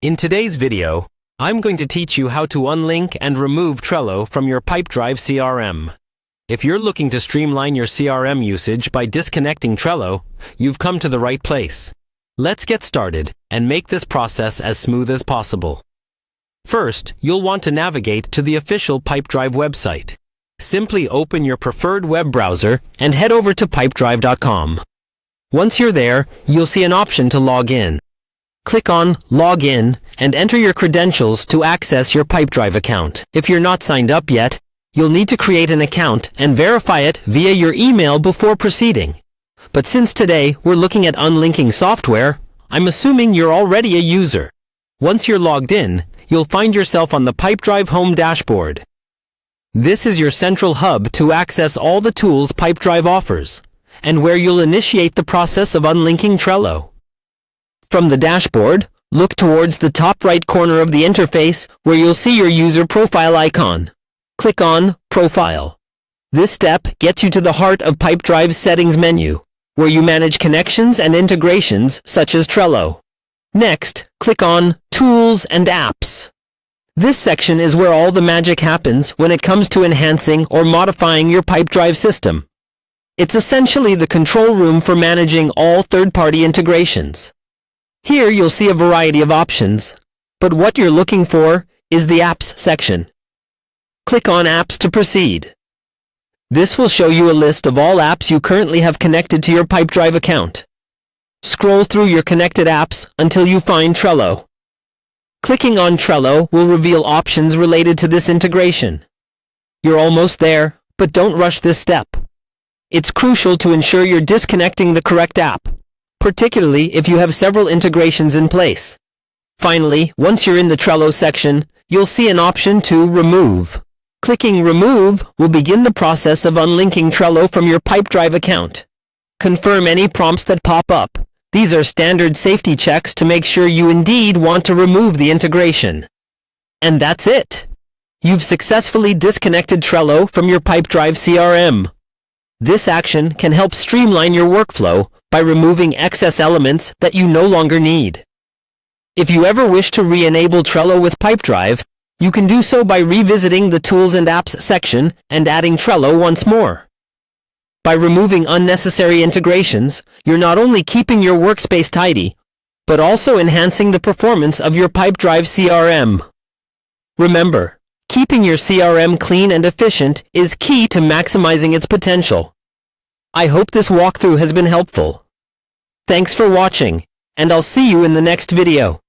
In today's video, I'm going to teach you how to unlink and remove Trello from your Pipedrive CRM. If you're looking to streamline your CRM usage by disconnecting Trello, you've come to the right place. Let's get started and make this process as smooth as possible. First, you'll want to navigate to the official Pipedrive website. Simply open your preferred web browser and head over to pipedrive.com. Once you're there, you'll see an option to log in. Click on Log In and enter your credentials to access your Pipedrive account. If you're not signed up yet, you'll need to create an account and verify it via your email before proceeding. But since today we're looking at unlinking software, I'm assuming you're already a user. Once you're logged in, you'll find yourself on the Pipedrive home dashboard. This is your central hub to access all the tools Pipedrive offers, and where you'll initiate the process of unlinking Trello. From the dashboard, look towards the top right corner of the interface where you'll see your user profile icon. Click on Profile. This step gets you to the heart of Pipedrive's settings menu, where you manage connections and integrations such as Trello. Next, click on Tools and Apps. This section is where all the magic happens when it comes to enhancing or modifying your Pipedrive system. It's essentially the control room for managing all third-party integrations. Here you'll see a variety of options, but what you're looking for is the Apps section. Click on Apps to proceed. This will show you a list of all apps you currently have connected to your Pipedrive account. Scroll through your connected apps until you find Trello. Clicking on Trello will reveal options related to this integration. You're almost there, but don't rush this step. It's crucial to ensure you're disconnecting the correct app, particularly if you have several integrations in place. Finally, once you're in the Trello section, you'll see an option to remove. Clicking Remove will begin the process of unlinking Trello from your Pipedrive account. Confirm any prompts that pop up. These are standard safety checks to make sure you indeed want to remove the integration. And that's it! You've successfully disconnected Trello from your Pipedrive CRM. This action can help streamline your workflow by removing excess elements that you no longer need. If you ever wish to re-enable Trello with Pipedrive, you can do so by revisiting the Tools and Apps section and adding Trello once more. By removing unnecessary integrations, you're not only keeping your workspace tidy, but also enhancing the performance of your Pipedrive CRM. Remember, keeping your CRM clean and efficient is key to maximizing its potential. I hope this walkthrough has been helpful. Thanks for watching, and I'll see you in the next video.